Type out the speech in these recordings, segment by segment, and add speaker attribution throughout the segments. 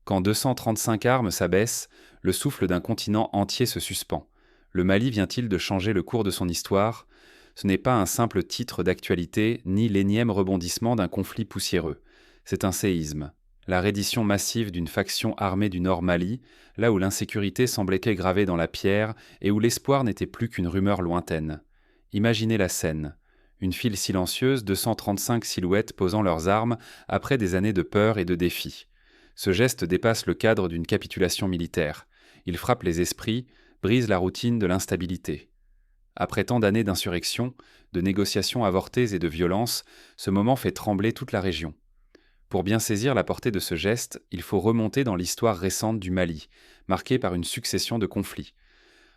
Speaker 1: Quand 235 armes s'abaissent, le souffle d'un continent entier se suspend. Le Mali vient-il de changer le cours de son histoire? Ce n'est pas un simple titre d'actualité, ni l'énième rebondissement d'un conflit poussiéreux. C'est un séisme. La reddition massive d'une faction armée du Nord Mali, là où l'insécurité semblait gravée dans la pierre et où l'espoir n'était plus qu'une rumeur lointaine. Imaginez la scène. Une file silencieuse, 235 silhouettes posant leurs armes après des années de peur et de défis. Ce geste dépasse le cadre d'une capitulation militaire. Il frappe les esprits, brise la routine de l'instabilité. Après tant d'années d'insurrection, de négociations avortées et de violence, ce moment fait trembler toute la région. Pour bien saisir la portée de ce geste, il faut remonter dans l'histoire récente du Mali, marquée par une succession de conflits.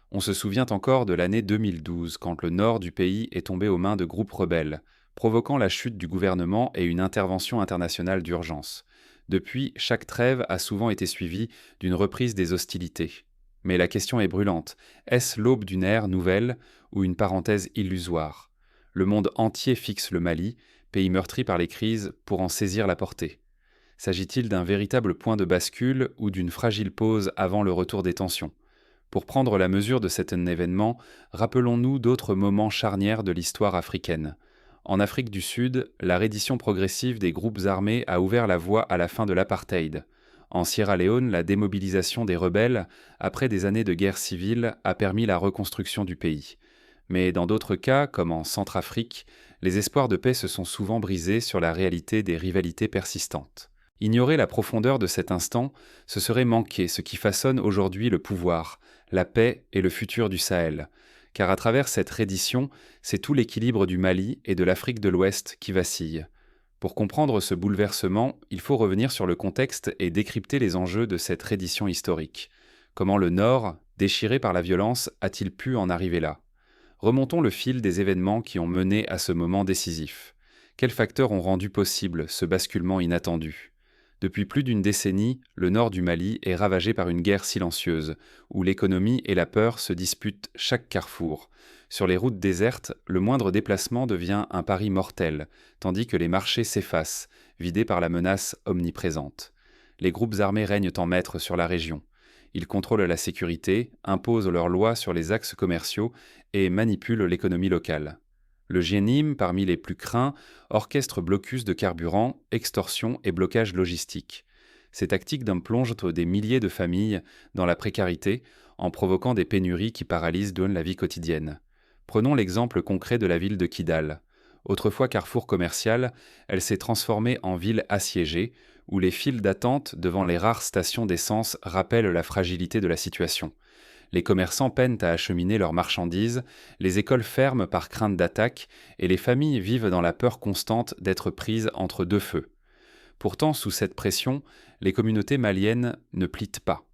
Speaker 1: On se souvient encore de l'année 2012, quand le nord du pays est tombé aux mains de groupes rebelles, provoquant la chute du gouvernement et une intervention internationale d'urgence. Depuis, chaque trêve a souvent été suivie d'une reprise des hostilités. Mais la question est brûlante. Est-ce l'aube d'une ère nouvelle ou une parenthèse illusoire? Le monde entier fixe le Mali, pays meurtri par les crises, pour en saisir la portée. S'agit-il d'un véritable point de bascule ou d'une fragile pause avant le retour des tensions? Pour prendre la mesure de cet événement, rappelons-nous d'autres moments charnières de l'histoire africaine. En Afrique du Sud, la reddition progressive des groupes armés a ouvert la voie à la fin de l'apartheid. En Sierra Leone, la démobilisation des rebelles, après des années de guerre civile, a permis la reconstruction du pays. Mais dans d'autres cas, comme en Centrafrique, les espoirs de paix se sont souvent brisés sur la réalité des rivalités persistantes. Ignorer la profondeur de cet instant, ce serait manquer ce qui façonne aujourd'hui le pouvoir, la paix et le futur du Sahel. Car à travers cette reddition, c'est tout l'équilibre du Mali et de l'Afrique de l'Ouest qui vacille. Pour comprendre ce bouleversement, il faut revenir sur le contexte et décrypter les enjeux de cette reddition historique. Comment le Nord, déchiré par la violence, a-t-il pu en arriver là? Remontons le fil des événements qui ont mené à ce moment décisif. Quels facteurs ont rendu possible ce basculement inattendu? Depuis plus d'une décennie, le nord du Mali est ravagé par une guerre silencieuse, où l'économie et la peur se disputent chaque carrefour. Sur les routes désertes, le moindre déplacement devient un pari mortel, tandis que les marchés s'effacent, vidés par la menace omniprésente. Les groupes armés règnent en maître sur la région. Ils contrôlent la sécurité, imposent leurs lois sur les axes commerciaux et manipulent l'économie locale. Le GNIM, parmi les plus craints, orchestre blocus de carburant, extorsion et blocage logistique. Ces tactiques plongent des milliers de familles dans la précarité en provoquant des pénuries qui paralysent la vie quotidienne. Prenons l'exemple concret de la ville de Kidal. Autrefois carrefour commercial, elle s'est transformée en ville assiégée, où les files d'attente devant les rares stations d'essence rappellent la fragilité de la situation. Les commerçants peinent à acheminer leurs marchandises, les écoles ferment par crainte d'attaque et les familles vivent dans la peur constante d'être prises entre deux feux. Pourtant, sous cette pression, les communautés maliennes ne plient pas.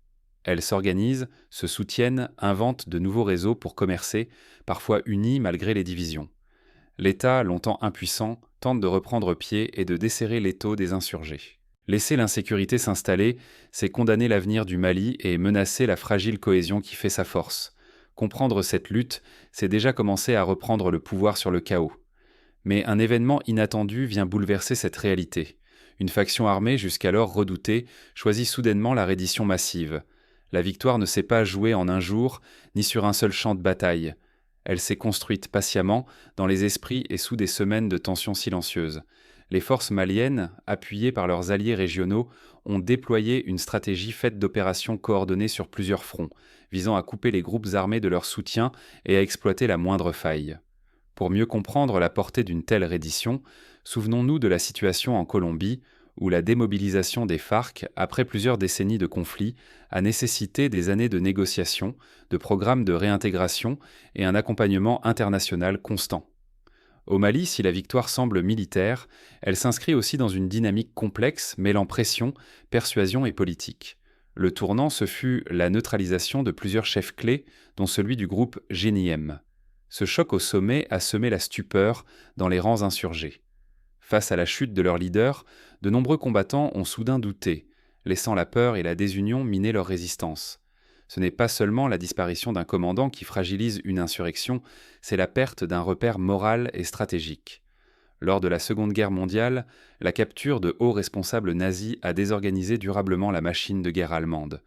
Speaker 1: Elles s'organisent, se soutiennent, inventent de nouveaux réseaux pour commercer, parfois unis malgré les divisions. L'État, longtemps impuissant, tente de reprendre pied et de desserrer l'étau des insurgés. Laisser l'insécurité s'installer, c'est condamner l'avenir du Mali et menacer la fragile cohésion qui fait sa force. Comprendre cette lutte, c'est déjà commencer à reprendre le pouvoir sur le chaos. Mais un événement inattendu vient bouleverser cette réalité. Une faction armée, jusqu'alors redoutée, choisit soudainement la reddition massive. La victoire ne s'est pas jouée en un jour, ni sur un seul champ de bataille. Elle s'est construite patiemment, dans les esprits et sous des semaines de tensions silencieuses. Les forces maliennes, appuyées par leurs alliés régionaux, ont déployé une stratégie faite d'opérations coordonnées sur plusieurs fronts, visant à couper les groupes armés de leur soutien et à exploiter la moindre faille. Pour mieux comprendre la portée d'une telle reddition, souvenons-nous de la situation en Colombie, où la démobilisation des FARC, après plusieurs décennies de conflits, a nécessité des années de négociations, de programmes de réintégration et un accompagnement international constant. Au Mali, si la victoire semble militaire, elle s'inscrit aussi dans une dynamique complexe mêlant pression, persuasion et politique. Le tournant, ce fut la neutralisation de plusieurs chefs clés, dont celui du groupe GNIM. Ce choc au sommet a semé la stupeur dans les rangs insurgés. Face à la chute de leur leader, de nombreux combattants ont soudain douté, laissant la peur et la désunion miner leur résistance. Ce n'est pas seulement la disparition d'un commandant qui fragilise une insurrection, c'est la perte d'un repère moral et stratégique. Lors de la Seconde Guerre mondiale, la capture de hauts responsables nazis a désorganisé durablement la machine de guerre allemande.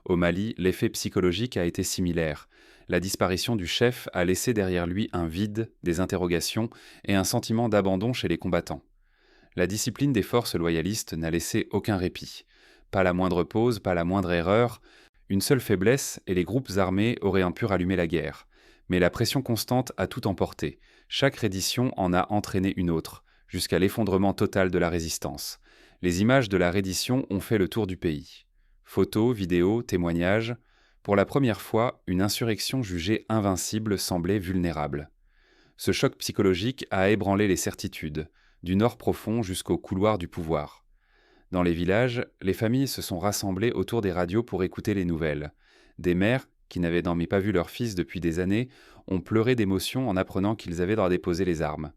Speaker 1: Au Mali, l'effet psychologique a été similaire. La disparition du chef a laissé derrière lui un vide, des interrogations et un sentiment d'abandon chez les combattants. La discipline des forces loyalistes n'a laissé aucun répit. Pas la moindre pause, pas la moindre erreur. Une seule faiblesse et les groupes armés auraient pu rallumer la guerre. Mais la pression constante a tout emporté. Chaque reddition en a entraîné une autre, jusqu'à l'effondrement total de la résistance. Les images de la reddition ont fait le tour du pays. Photos, vidéos, témoignages. Pour la première fois, une insurrection jugée invincible semblait vulnérable. Ce choc psychologique a ébranlé les certitudes, du nord profond jusqu'au couloir du pouvoir. Dans les villages, les familles se sont rassemblées autour des radios pour écouter les nouvelles. Des mères, qui n'avaient pas vu leur fils depuis des années, ont pleuré d'émotion en apprenant qu'ils avaient droit déposer les armes.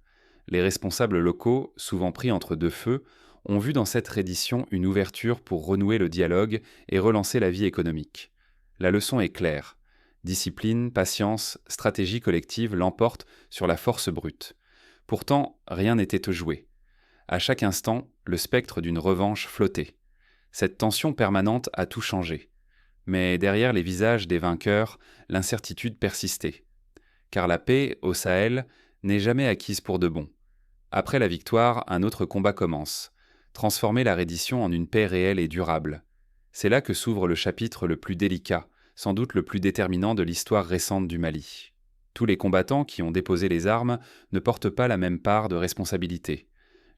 Speaker 1: Les responsables locaux, souvent pris entre deux feux, ont vu dans cette reddition une ouverture pour renouer le dialogue et relancer la vie économique. La leçon est claire. Discipline, patience, stratégie collective l'emportent sur la force brute. Pourtant, rien n'était joué. À chaque instant, le spectre d'une revanche flottait. Cette tension permanente a tout changé. Mais derrière les visages des vainqueurs, l'incertitude persistait. Car la paix, au Sahel, n'est jamais acquise pour de bon. Après la victoire, un autre combat commence. Transformer la reddition en une paix réelle et durable. C'est là que s'ouvre le chapitre le plus délicat, sans doute le plus déterminant de l'histoire récente du Mali. Tous les combattants qui ont déposé les armes ne portent pas la même part de responsabilité.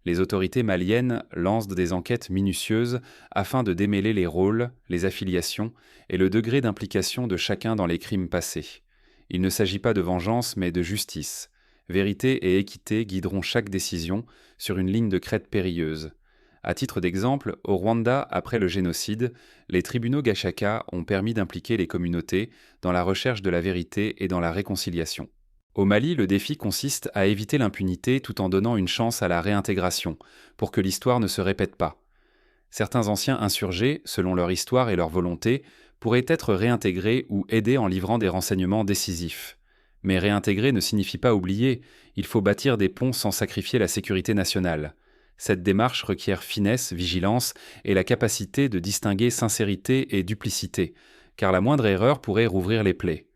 Speaker 1: Les autorités maliennes lancent des enquêtes minutieuses afin de démêler les rôles, les affiliations et le degré d'implication de chacun dans les crimes passés. Il ne s'agit pas de vengeance mais de justice. Vérité et équité guideront chaque décision sur une ligne de crête périlleuse. À titre d'exemple, au Rwanda, après le génocide, les tribunaux Gachaca ont permis d'impliquer les communautés dans la recherche de la vérité et dans la réconciliation. Au Mali, le défi consiste à éviter l'impunité tout en donnant une chance à la réintégration, pour que l'histoire ne se répète pas. Certains anciens insurgés, selon leur histoire et leur volonté, pourraient être réintégrés ou aidés en livrant des renseignements décisifs. Mais réintégrer ne signifie pas oublier, il faut bâtir des ponts sans sacrifier la sécurité nationale. Cette démarche requiert finesse, vigilance et la capacité de distinguer sincérité et duplicité, car la moindre erreur pourrait rouvrir les plaies.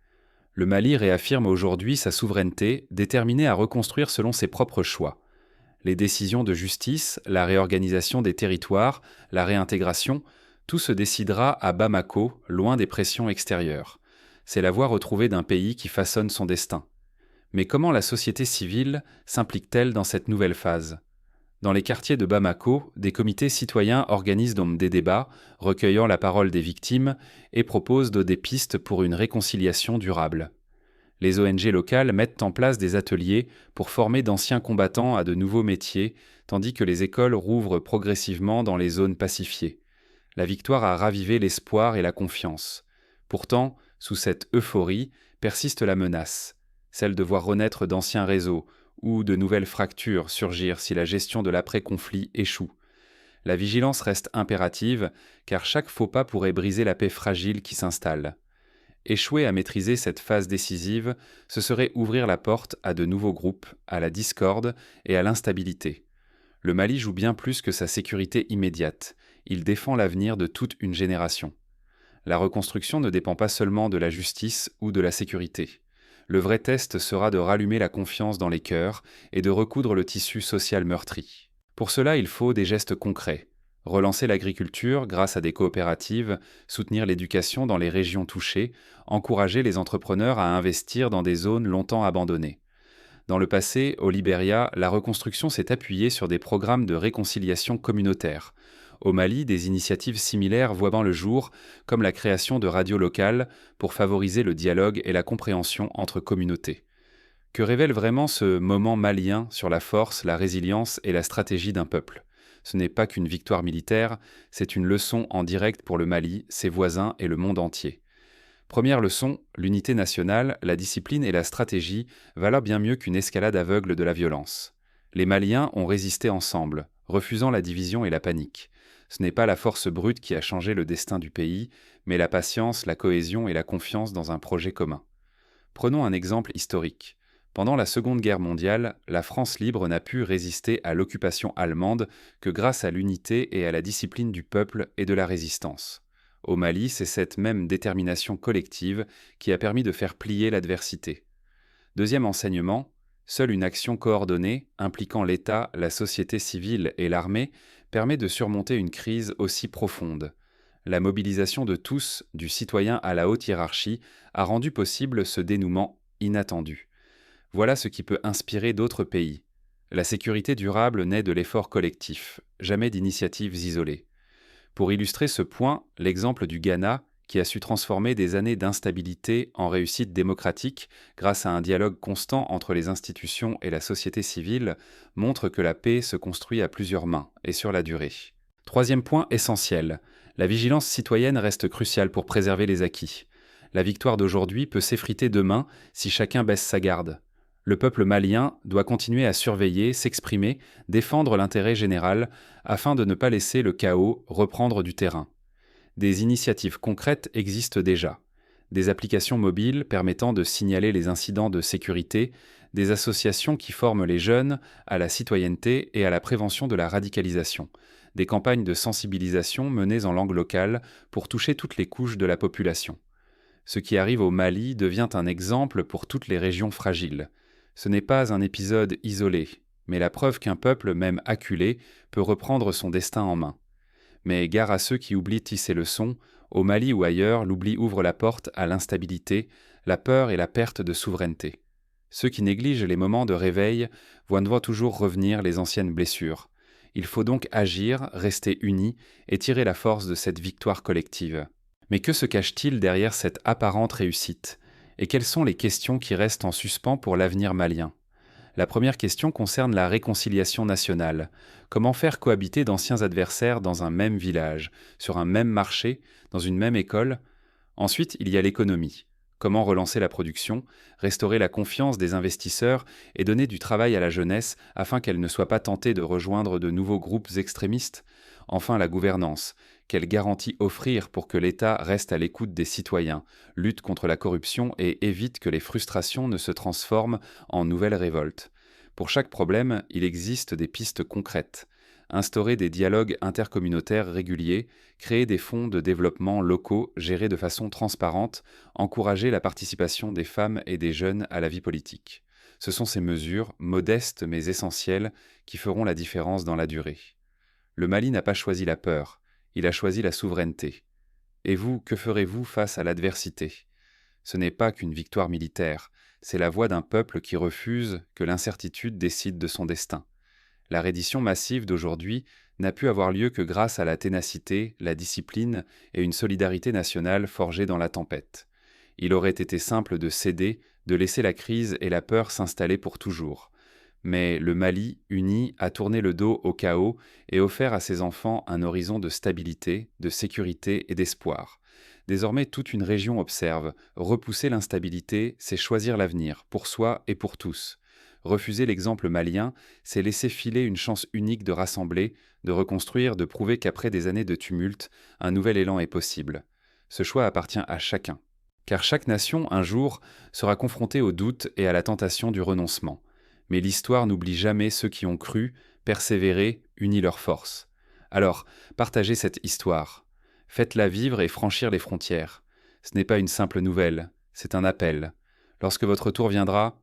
Speaker 1: Le Mali réaffirme aujourd'hui sa souveraineté, déterminé à reconstruire selon ses propres choix. Les décisions de justice, la réorganisation des territoires, la réintégration, tout se décidera à Bamako, loin des pressions extérieures. C'est la voie retrouvée d'un pays qui façonne son destin. Mais comment la société civile s'implique-t-elle dans cette nouvelle phase ? Dans les quartiers de Bamako, des comités citoyens organisent donc des débats, recueillant la parole des victimes et proposent des pistes pour une réconciliation durable. Les ONG locales mettent en place des ateliers pour former d'anciens combattants à de nouveaux métiers, tandis que les écoles rouvrent progressivement dans les zones pacifiées. La victoire a ravivé l'espoir et la confiance. Pourtant, sous cette euphorie, persiste la menace, celle de voir renaître d'anciens réseaux, ou de nouvelles fractures surgir si la gestion de l'après-conflit échoue. La vigilance reste impérative, car chaque faux pas pourrait briser la paix fragile qui s'installe. Échouer à maîtriser cette phase décisive, ce serait ouvrir la porte à de nouveaux groupes, à la discorde et à l'instabilité. Le Mali joue bien plus que sa sécurité immédiate, il défend l'avenir de toute une génération. La reconstruction ne dépend pas seulement de la justice ou de la sécurité. Le vrai test sera de rallumer la confiance dans les cœurs et de recoudre le tissu social meurtri. Pour cela, il faut des gestes concrets. Relancer l'agriculture grâce à des coopératives, soutenir l'éducation dans les régions touchées, encourager les entrepreneurs à investir dans des zones longtemps abandonnées. Dans le passé, au Libéria, la reconstruction s'est appuyée sur des programmes de réconciliation communautaire. Au Mali, des initiatives similaires voient le jour, comme la création de radios locales pour favoriser le dialogue et la compréhension entre communautés. Que révèle vraiment ce moment malien sur la force, la résilience et la stratégie d'un peuple ? Ce n'est pas qu'une victoire militaire, c'est une leçon en direct pour le Mali, ses voisins et le monde entier. Première leçon, l'unité nationale, la discipline et la stratégie valent bien mieux qu'une escalade aveugle de la violence. Les Maliens ont résisté ensemble, refusant la division et la panique. Ce n'est pas la force brute qui a changé le destin du pays, mais la patience, la cohésion et la confiance dans un projet commun. Prenons un exemple historique. Pendant la Seconde Guerre mondiale, la France libre n'a pu résister à l'occupation allemande que grâce à l'unité et à la discipline du peuple et de la résistance. Au Mali, c'est cette même détermination collective qui a permis de faire plier l'adversité. Deuxième enseignement, seule une action coordonnée, impliquant l'État, la société civile et l'armée, permet de surmonter une crise aussi profonde. La mobilisation de tous, du citoyen à la haute hiérarchie, a rendu possible ce dénouement inattendu. Voilà ce qui peut inspirer d'autres pays. La sécurité durable naît de l'effort collectif, jamais d'initiatives isolées. Pour illustrer ce point, l'exemple du Ghana, qui a su transformer des années d'instabilité en réussite démocratique grâce à un dialogue constant entre les institutions et la société civile, montre que la paix se construit à plusieurs mains et sur la durée. Troisième point essentiel, la vigilance citoyenne reste cruciale pour préserver les acquis. La victoire d'aujourd'hui peut s'effriter demain si chacun baisse sa garde. Le peuple malien doit continuer à surveiller, s'exprimer, défendre l'intérêt général afin de ne pas laisser le chaos reprendre du terrain. Des initiatives concrètes existent déjà. Des applications mobiles permettant de signaler les incidents de sécurité, des associations qui forment les jeunes à la citoyenneté et à la prévention de la radicalisation, des campagnes de sensibilisation menées en langue locale pour toucher toutes les couches de la population. Ce qui arrive au Mali devient un exemple pour toutes les régions fragiles. Ce n'est pas un épisode isolé, mais la preuve qu'un peuple, même acculé, peut reprendre son destin en main. Mais gare à ceux qui oublient tisser le son, au Mali ou ailleurs, l'oubli ouvre la porte à l'instabilité, la peur et la perte de souveraineté. Ceux qui négligent les moments de réveil voient toujours revenir les anciennes blessures. Il faut donc agir, rester unis et tirer la force de cette victoire collective. Mais que se cache-t-il derrière cette apparente réussite ? Et quelles sont les questions qui restent en suspens pour l'avenir malien ? La première question concerne la réconciliation nationale. Comment faire cohabiter d'anciens adversaires dans un même village, sur un même marché, dans une même école ? Ensuite, il y a l'économie. Comment relancer la production, restaurer la confiance des investisseurs et donner du travail à la jeunesse afin qu'elle ne soit pas tentée de rejoindre de nouveaux groupes extrémistes ? Enfin, la gouvernance. Quelles garanties offrir pour que l'État reste à l'écoute des citoyens, lutte contre la corruption et évite que les frustrations ne se transforment en nouvelles révoltes ? Pour chaque problème, il existe des pistes concrètes. Instaurer des dialogues intercommunautaires réguliers, créer des fonds de développement locaux gérés de façon transparente, encourager la participation des femmes et des jeunes à la vie politique. Ce sont ces mesures, modestes mais essentielles, qui feront la différence dans la durée. Le Mali n'a pas choisi la peur, il a choisi la souveraineté. Et vous, que ferez-vous face à l'adversité ? Ce n'est pas qu'une victoire militaire, c'est la voix d'un peuple qui refuse que l'incertitude décide de son destin. La reddition massive d'aujourd'hui n'a pu avoir lieu que grâce à la ténacité, la discipline et une solidarité nationale forgée dans la tempête. Il aurait été simple de céder, de laisser la crise et la peur s'installer pour toujours. Mais le Mali, uni, a tourné le dos au chaos et offert à ses enfants un horizon de stabilité, de sécurité et d'espoir. Désormais, toute une région observe. Repousser l'instabilité, c'est choisir l'avenir, pour soi et pour tous. Refuser l'exemple malien, c'est laisser filer une chance unique de rassembler, de reconstruire, de prouver qu'après des années de tumulte, un nouvel élan est possible. Ce choix appartient à chacun. Car chaque nation, un jour, sera confrontée au doute et à la tentation du renoncement. Mais l'histoire n'oublie jamais ceux qui ont cru, persévéré, uni leurs forces. Alors, partagez cette histoire. Faites-la vivre et franchir les frontières. Ce n'est pas une simple nouvelle, c'est un appel. Lorsque votre tour viendra,